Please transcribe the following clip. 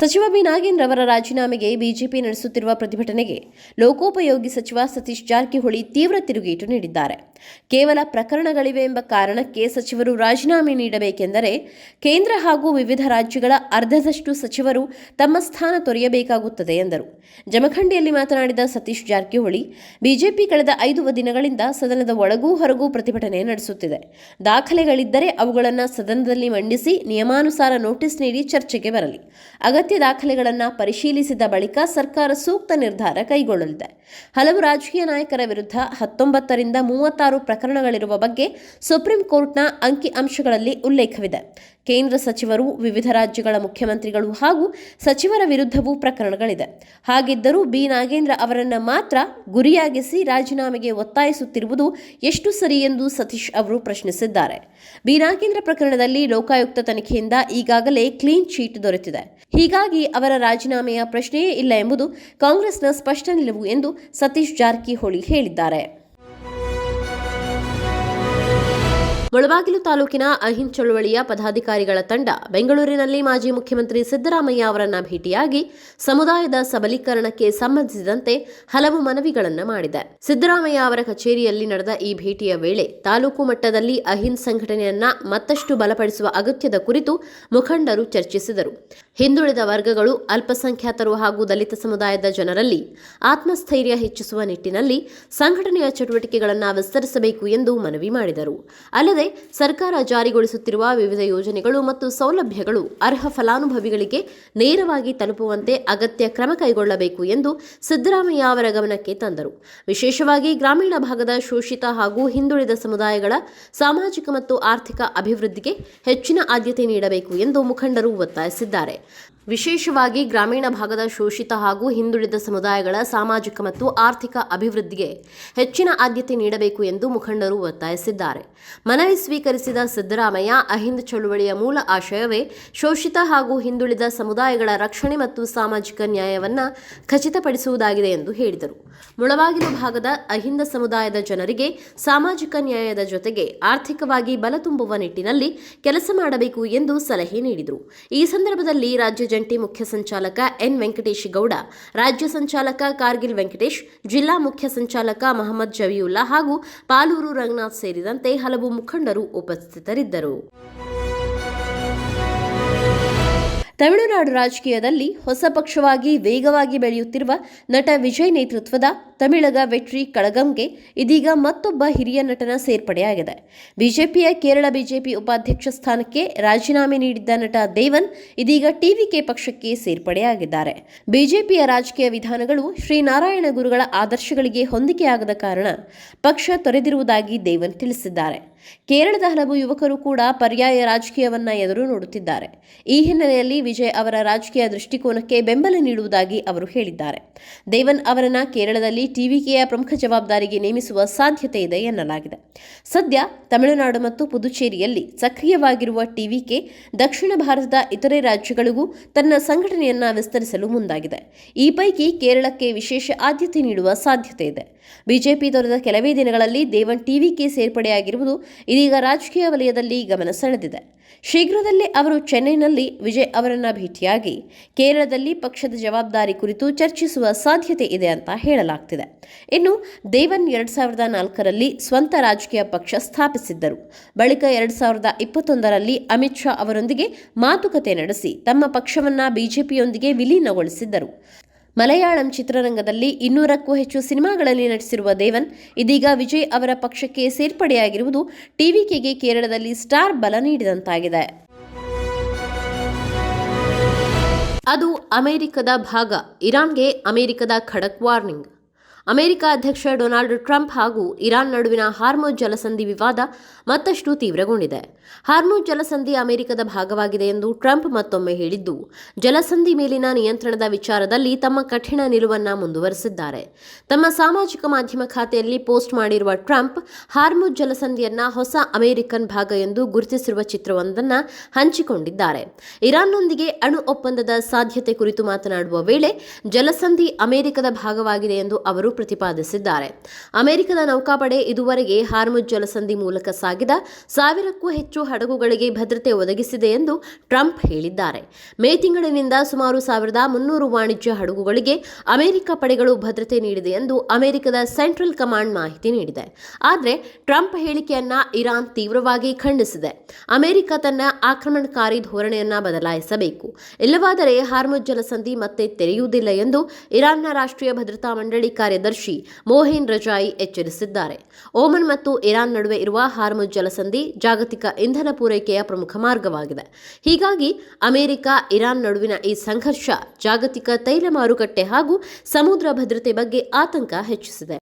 ಸಚಿವ ಬಿ ನಾಗೇಂದ್ರ ಅವರ ರಾಜೀನಾಮೆಗೆ ಬಿಜೆಪಿ ನಡೆಸುತ್ತಿರುವ ಪ್ರತಿಭಟನೆಗೆ ಲೋಕೋಪಯೋಗಿ ಸಚಿವ ಸತೀಶ್ ಜಾರಕಿಹೊಳಿ ತೀವ್ರ ತಿರುಗೇಟು ನೀಡಿದ್ದಾರೆ. ಕೇವಲ ಪ್ರಕರಣಗಳಿವೆ ಎಂಬ ಕಾರಣಕ್ಕೆ ಸಚಿವರು ರಾಜೀನಾಮೆ ನೀಡಬೇಕೆಂದರೆ ಕೇಂದ್ರ ಹಾಗೂ ವಿವಿಧ ರಾಜ್ಯಗಳ ಅರ್ಧದಷ್ಟು ಸಚಿವರು ತಮ್ಮ ಸ್ಥಾನ ತೊರೆಯಬೇಕಾಗುತ್ತದೆ ಎಂದರು. ಜಮಖಂಡಿಯಲ್ಲಿ ಮಾತನಾಡಿದ ಸತೀಶ್ ಜಾರಕಿಹೊಳಿ, ಬಿಜೆಪಿ ಕಳೆದ 5 ದಿನಗಳಿಂದ ಸದನದ ಒಳಗೂ ಹೊರಗೂ ಪ್ರತಿಭಟನೆ ನಡೆಸುತ್ತಿದೆ. ದಾಖಲೆಗಳಿದ್ದರೆ ಅವುಗಳನ್ನು ಸದನದಲ್ಲಿ ಮಂಡಿಸಿ ನಿಯಮಾನುಸಾರ ನೋಟಿಸ್ ನೀಡಿ ಚರ್ಚೆಗೆ ಬರಲಿ. ಅಗತ್ಯ ದಾಖಲೆಗಳನ್ನು ಪರಿಶೀಲಿಸಿದ ಬಳಿಕ ಸರ್ಕಾರ ಸೂಕ್ತ ನಿರ್ಧಾರ ಕೈಗೊಳ್ಳಲಿದೆ. ಹಲವು ರಾಜಕೀಯ ನಾಯಕರ ವಿರುದ್ಧ 19 ರಿಂದ 36 ಪ್ರಕರಣಗಳಿರುವ ಬಗ್ಗೆ ಸುಪ್ರೀಂ ಕೋರ್ಟ್ನ ಅಂಕಿಅಂಶಗಳಲ್ಲಿ ಉಲ್ಲೇಖವಿದೆ. ಕೇಂದ್ರ ಸಚಿವರು, ವಿವಿಧ ರಾಜ್ಯಗಳ ಮುಖ್ಯಮಂತ್ರಿಗಳು ಹಾಗೂ ಸಚಿವರ ವಿರುದ್ಧವೂ ಪ್ರಕರಣಗಳಿದೆ. ಹಾಗಿದ್ದರೂ ಬಿ ನಾಗೇಂದ್ರ ಅವರನ್ನು ಮಾತ್ರ ಗುರಿಯಾಗಿಸಿ ರಾಜೀನಾಮೆಗೆ ಒತ್ತಾಯಿಸುತ್ತಿರುವುದು ಎಷ್ಟು ಸರಿ ಎಂದು ಸತೀಶ್ ಅವರು ಪ್ರಶ್ನಿಸಿದ್ದಾರೆ. ಬಿ ನಾಗೇಂದ್ರ ಪ್ರಕರಣದಲ್ಲಿ ಲೋಕಾಯುಕ್ತ ತನಿಖೆಯಿಂದ ಈಗಾಗಲೇ ಕ್ಲೀನ್ ಚೀಟ್ ದೊರೆತಿದೆ. ಹೀಗಾಗಿ ಅವರ ರಾಜೀನಾಮೆಯ ಪ್ರಶ್ನೆಯೇ ಇಲ್ಲ ಎಂಬುದು ಕಾಂಗ್ರೆಸ್ನ ಸ್ಪಷ್ಟ ನಿಲುವು ಎಂದು ಸತೀಶ್ ಜಾರಕಿಹೊಳಿ ಹೇಳಿದ್ದಾರೆ. ಮುಳಬಾಗಿಲು ತಾಲೂಕಿನ ಅಹಿಂದ ಚಳವಳಿಯ ಪದಾಧಿಕಾರಿಗಳ ತಂಡ ಬೆಂಗಳೂರಿನಲ್ಲಿ ಮಾಜಿ ಮುಖ್ಯಮಂತ್ರಿ ಸಿದ್ದರಾಮಯ್ಯ ಅವರನ್ನ ಭೇಟಿಯಾಗಿ ಸಮುದಾಯದ ಸಬಲೀಕರಣಕ್ಕೆ ಸಂಬಂಧಿಸಿದಂತೆ ಹಲವು ಮನವಿಗಳನ್ನು ಮಾಡಿದೆ. ಸಿದ್ದರಾಮಯ್ಯ ಅವರ ಕಚೇರಿಯಲ್ಲಿ ನಡೆದ ಈ ಭೇಟಿಯ ವೇಳೆ ತಾಲೂಕು ಮಟ್ಟದಲ್ಲಿ ಅಹಿಂದ ಸಂಘಟನೆಯನ್ನ ಮತ್ತಷ್ಟು ಬಲಪಡಿಸುವ ಅಗತ್ಯದ ಕುರಿತು ಮುಖಂಡರು ಚರ್ಚಿಸಿದರು. ಹಿಂದುಳಿದ ವರ್ಗಗಳು, ಅಲ್ಪಸಂಖ್ಯಾತರು ಹಾಗೂ ದಲಿತ ಸಮುದಾಯದ ಜನರಲ್ಲಿ ಆತ್ಮಸ್ಥೈರ್ಯ ಹೆಚ್ಚಿಸುವ ನಿಟ್ಟಿನಲ್ಲಿ ಸಂಘಟನೆಯ ಚಟುವಟಿಕೆಗಳನ್ನು ವಿಸ್ತರಿಸಬೇಕು ಎಂದು ಮನವಿ ಮಾಡಿದರು. ಅಲ್ಲದೆ ಸರ್ಕಾರ ಜಾರಿಗೊಳಿಸುತ್ತಿರುವ ವಿವಿಧ ಯೋಜನೆಗಳು ಮತ್ತು ಸೌಲಭ್ಯಗಳು ಅರ್ಹ ಫಲಾನುಭವಿಗಳಿಗೆ ನೇರವಾಗಿ ತಲುಪುವಂತೆ ಅಗತ್ಯ ಕ್ರಮ ಕೈಗೊಳ್ಳಬೇಕು ಎಂದು ಸಿದ್ದರಾಮಯ್ಯ ಅವರ ಗಮನಕ್ಕೆ ತಂದರು. ವಿಶೇಷವಾಗಿ ಗ್ರಾಮೀಣ ಭಾಗದ ಶೋಷಿತ ಹಾಗೂ ಹಿಂದುಳಿದ ಸಮುದಾಯಗಳ ಸಾಮಾಜಿಕ ಮತ್ತು ಆರ್ಥಿಕ ಅಭಿವೃದ್ಧಿಗೆ ಹೆಚ್ಚಿನ ಆದ್ಯತೆ ನೀಡಬೇಕು ಎಂದು ಮುಖಂಡರು ಒತ್ತಾಯಿಸಿದ್ದಾರೆ. ವಿಶೇಷವಾಗಿ ಗ್ರಾಮೀಣ ಭಾಗದ ಶೋಷಿತ ಹಾಗೂ ಹಿಂದುಳಿದ ಸಮುದಾಯಗಳ ಸಾಮಾಜಿಕ ಮತ್ತು ಆರ್ಥಿಕ ಅಭಿವೃದ್ಧಿಗೆ ಹೆಚ್ಚಿನ ಆದ್ಯತೆ ನೀಡಬೇಕು ಎಂದು ಮುಖಂಡರು ಒತ್ತಾಯಿಸಿದ್ದಾರೆ. ಮನವಿ ಸ್ವೀಕರಿಸಿದ ಸಿದ್ದರಾಮಯ್ಯ, ಅಹಿಂದ ಚಳುವಳಿಯ ಮೂಲ ಆಶಯವೇ ಶೋಷಿತ ಹಾಗೂ ಹಿಂದುಳಿದ ಸಮುದಾಯಗಳ ರಕ್ಷಣೆ ಮತ್ತು ಸಾಮಾಜಿಕ ನ್ಯಾಯವನ್ನು ಖಚಿತಪಡಿಸುವುದಾಗಿದೆ ಎಂದು ಹೇಳಿದರು. ಮುಳಬಾಗಿಲು ಭಾಗದ ಅಹಿಂದ ಸಮುದಾಯದ ಜನರಿಗೆ ಸಾಮಾಜಿಕ ನ್ಯಾಯದ ಜೊತೆಗೆ ಆರ್ಥಿಕವಾಗಿ ಬಲ ತುಂಬುವ ನಿಟ್ಟಿನಲ್ಲಿ ಕೆಲಸ ಮಾಡಬೇಕು ಎಂದು ಸಲಹೆ ನೀಡಿದರು. ಈ ಸಂದರ್ಭದಲ್ಲಿ ರಾಜ್ಯ ಜಂಟಿ ಮುಖ್ಯ ಸಂಚಾಲಕ ಎನ್ ವೆಂಕಟೇಶ್ ಗೌಡ, ರಾಜ್ಯ ಸಂಚಾಲಕ ಕಾರ್ಗಿಲ್ ವೆಂಕಟೇಶ್, ಜಿಲ್ಲಾ ಮುಖ್ಯ ಸಂಚಾಲಕ ಮಹಮ್ಮದ್ ಜವಿಯುಲ್ಲಾ ಹಾಗೂ ಪಾಲೂರು ರಂಗನಾಥ್ ಸೇರಿದಂತೆ ಹಲವು ಮುಖಂಡರು ಉಪಸ್ಥಿತರಿದ್ದರು. ತಮಿಳುನಾಡು ರಾಜಕೀಯದಲ್ಲಿ ಹೊಸ ಪಕ್ಷವಾಗಿ ವೇಗವಾಗಿ ಬೆಳೆಯುತ್ತಿರುವ ನಟ ವಿಜಯ್ ನೇತೃತ್ವದ ತಮಿಳಗ ವೆಟ್ರಿ ಕಳಗಂಗೆ ಇದೀಗ ಮತ್ತೊಬ್ಬ ಹಿರಿಯ ನಟನ ಸೇರ್ಪಡೆಯಾಗಿದೆ. ಬಿಜೆಪಿಯ ಕೇರಳ ಬಿಜೆಪಿ ಉಪಾಧ್ಯಕ್ಷ ಸ್ಥಾನಕ್ಕೆ ರಾಜೀನಾಮೆ ನೀಡಿದ್ದ ನಟ ದೇವನ್ ಇದೀಗ ಟಿವಿಕೆ ಪಕ್ಷಕ್ಕೆ ಸೇರ್ಪಡೆಯಾಗಿದ್ದಾರೆ. ಬಿಜೆಪಿಯ ರಾಜಕೀಯ ವಿಧಾನಗಳು ಶ್ರೀನಾರಾಯಣ ಗುರುಗಳ ಆದರ್ಶಗಳಿಗೆ ಹೊಂದಿಕೆಯಾಗದ ಕಾರಣ ಪಕ್ಷ ತೊರೆದಿರುವುದಾಗಿ ದೇವನ್ ತಿಳಿಸಿದ್ದಾರೆ. ಕೇರಳದ ಹಲವು ಯುವಕರು ಕೂಡ ಪರ್ಯಾಯ ರಾಜಕೀಯವನ್ನ ಎದುರು ನೋಡುತ್ತಿದ್ದಾರೆ. ಈ ಹಿನ್ನೆಲೆಯಲ್ಲಿ ವಿಜಯ್ ಅವರ ರಾಜಕೀಯ ದೃಷ್ಟಿಕೋನಕ್ಕೆ ಬೆಂಬಲ ನೀಡುವುದಾಗಿ ಅವರು ಹೇಳಿದ್ದಾರೆ. ದೇವನ್ ಅವರನ್ನ ಕೇರಳದಲ್ಲಿ ಟಿವಿಕೆಯ ಪ್ರಮುಖ ಜವಾಬ್ದಾರಿಗೆ ನೇಮಿಸುವ ಸಾಧ್ಯತೆ ಇದೆ ಎನ್ನಲಾಗಿದೆ. ಸದ್ಯ ತಮಿಳುನಾಡು ಮತ್ತು ಪುದುಚೇರಿಯಲ್ಲಿ ಸಕ್ರಿಯವಾಗಿರುವ ಟಿವಿಕೆ ದಕ್ಷಿಣ ಭಾರತದ ಇತರೆ ರಾಜ್ಯಗಳಿಗೂ ತನ್ನ ಸಂಘಟನೆಯನ್ನ ವಿಸ್ತರಿಸಲು ಮುಂದಾಗಿದೆ. ಈ ಪೈಕಿ ಕೇರಳಕ್ಕೆ ವಿಶೇಷ ಆದ್ಯತೆ ನೀಡುವ ಸಾಧ್ಯತೆ ಇದೆ. ಬಿಜೆಪಿ ತೊರೆದ ಕೆಲವೇ ದಿನಗಳಲ್ಲಿ ದೇವನ್ ಟಿವಿಕೆ ಸೇರ್ಪಡೆಯಾಗಿರುವುದು ಇದೀಗ ರಾಜಕೀಯ ವಲಯದಲ್ಲಿ ಗಮನ ಸೆಳೆದಿದೆ. ಶೀಘ್ರದಲ್ಲೇ ಅವರು ಚೆನ್ನೈನಲ್ಲಿ ವಿಜಯ್ ಅವರನ್ನ ಭೇಟಿಯಾಗಿ ಕೇರಳದಲ್ಲಿ ಪಕ್ಷದ ಜವಾಬ್ದಾರಿ ಕುರಿತು ಚರ್ಚಿಸುವ ಸಾಧ್ಯತೆ ಇದೆ ಅಂತ ಹೇಳಲಾಗ್ತಿದೆ. ಇನ್ನು ದೇವನ್ 2004ರಲ್ಲಿ ಸ್ವಂತ ರಾಜಕೀಯ ಪಕ್ಷ ಸ್ಥಾಪಿಸಿದ್ದರು. ಬಳಿಕ 2021ರಲ್ಲಿ ಅಮಿತ್ ಶಾ ಅವರೊಂದಿಗೆ ಮಾತುಕತೆ ನಡೆಸಿ ತಮ್ಮ ಪಕ್ಷವನ್ನ ಬಿಜೆಪಿಯೊಂದಿಗೆ ವಿಲೀನಗೊಳಿಸಿದ್ದರು. ಮಲಯಾಳಂ ಚಿತ್ರರಂಗದಲ್ಲಿ 200ಕ್ಕೂ ಹೆಚ್ಚು ಸಿನಿಮಾಗಳಲ್ಲಿ ನಟಿಸಿರುವ ದೇವನ್ ಇದೀಗ ವಿಜಯ್ ಅವರ ಪಕ್ಷಕ್ಕೆ ಸೇರ್ಪಡೆಯಾಗಿರುವುದು ಟಿವಿಕೆಗೆ ಕೇರಳದಲ್ಲಿ ಸ್ಟಾರ್ ಬಲ ನೀಡಿದಂತಾಗಿದೆ. ಅದು ಅಮೆರಿಕದ ಭಾಗ. ಇರಾನ್ಗೆ ಅಮೆರಿಕದ ಖಡಕ್ ವಾರ್ನಿಂಗ್. ಅಮೆರಿಕ ಅಧ್ಯಕ್ಷ ಡೊನಾಲ್ಡ್ ಟ್ರಂಪ್ ಹಾಗೂ ಇರಾನ್ ನಡುವಿನ ಹಾರ್ಮುಜ್ ಜಲಸಂಧಿ ವಿವಾದ ಮತ್ತಷ್ಟು ತೀವ್ರಗೊಂಡಿದೆ. ಹಾರ್ಮುಜ್ ಜಲಸಂಧಿ ಅಮೆರಿಕದ ಭಾಗವಾಗಿದೆ ಎಂದು ಟ್ರಂಪ್ ಮತ್ತೊಮ್ಮೆ ಹೇಳಿದ್ದು, ಜಲಸಂಧಿ ಮೇಲಿನ ನಿಯಂತ್ರಣದ ವಿಚಾರದಲ್ಲಿ ತಮ್ಮ ಕಠಿಣ ನಿಲುವನ್ನು ಮುಂದುವರೆಸಿದ್ದಾರೆ. ತಮ್ಮ ಸಾಮಾಜಿಕ ಮಾಧ್ಯಮ ಖಾತೆಯಲ್ಲಿ ಪೋಸ್ಟ್ ಮಾಡಿರುವ ಟ್ರಂಪ್, ಹಾರ್ಮುಜ್ ಜಲಸಂಧಿಯನ್ನ ಹೊಸ ಅಮೆರಿಕನ್ ಭಾಗ ಎಂದು ಗುರುತಿಸಿರುವ ಚಿತ್ರವೊಂದನ್ನು ಹಂಚಿಕೊಂಡಿದ್ದಾರೆ. ಇರಾನ್ನೊಂದಿಗೆ ಅಣು ಒಪ್ಪಂದದ ಸಾಧ್ಯತೆ ಕುರಿತು ಮಾತನಾಡುವ ವೇಳೆ ಜಲಸಂಧಿ ಅಮೆರಿಕದ ಭಾಗವಾಗಿದೆ ಎಂದು ಅವರು ಪ್ರತಿಪಾದಿಸಿದ್ದಾರೆ. ಅಮೆರಿಕದ ನೌಕಾಪಡೆ ಇದುವರೆಗೆ ಹಾರ್ಮುಜ್ ಜಲಸಂಧಿ ಮೂಲಕ ಸಾಗಿದ 1,000ಕ್ಕೂ ಹೆಚ್ಚು ಹಡಗುಗಳಿಗೆ ಭದ್ರತೆ ಒದಗಿಸಿದೆ ಎಂದು ಟ್ರಂಪ್ ಹೇಳಿದ್ದಾರೆ. ಮೇ ತಿಂಗಳಿನಿಂದ ಸುಮಾರು 1,300 ವಾಣಿಜ್ಯ ಹಡಗುಗಳಿಗೆ ಅಮೆರಿಕ ಪಡೆಗಳು ಭದ್ರತೆ ನೀಡಿದೆ ಎಂದು ಅಮೆರಿಕದ ಸೆಂಟ್ರಲ್ ಕಮಾಂಡ್ ಮಾಹಿತಿ ನೀಡಿದೆ. ಆದರೆ ಟ್ರಂಪ್ ಹೇಳಿಕೆಯನ್ನ ಇರಾನ್ ತೀವ್ರವಾಗಿ ಖಂಡಿಸಿದೆ. ಅಮೆರಿಕ ತನ್ನ ಆಕ್ರಮಣಕಾರಿ ಧೋರಣೆಯನ್ನ ಬದಲಾಯಿಸಬೇಕು, ಇಲ್ಲವಾದರೆ ಹಾರ್ಮುಜ್ ಜಲಸಂಧಿ ಮತ್ತೆ ತೆರೆಯುವುದಿಲ್ಲ ಎಂದು ಇರಾನ್ನ ರಾಷ್ಟ್ರೀಯ ಭದ್ರತಾ ಮಂಡಳಿ ಕಾರ್ಯದರ್ಶಿ ಮೊಹಿನ್ ರಜಾಯಿ ಎಚ್ಚರಿಸಿದ್ದಾರೆ. ಓಮನ್ ಮತ್ತು ಇರಾನ್ ನಡುವೆ ಇರುವ ಹಾರ್ಮುಜ್ ಜಲಸಂಧಿ ಜಾಗತಿಕ ಇಂಧನ ಪೂರೈಕೆಯ ಪ್ರಮುಖ ಮಾರ್ಗವಾಗಿದೆ. ಹೀಗಾಗಿ ಅಮೆರಿಕ ಇರಾನ್ ನಡುವಿನ ಈ ಸಂಘರ್ಷ ಜಾಗತಿಕ ತೈಲ ಮಾರುಕಟ್ಟೆ ಹಾಗೂ ಸಮುದ್ರ ಭದ್ರತೆ ಬಗ್ಗೆ ಆತಂಕ ಹೆಚ್ಚಿಸಿದೆ.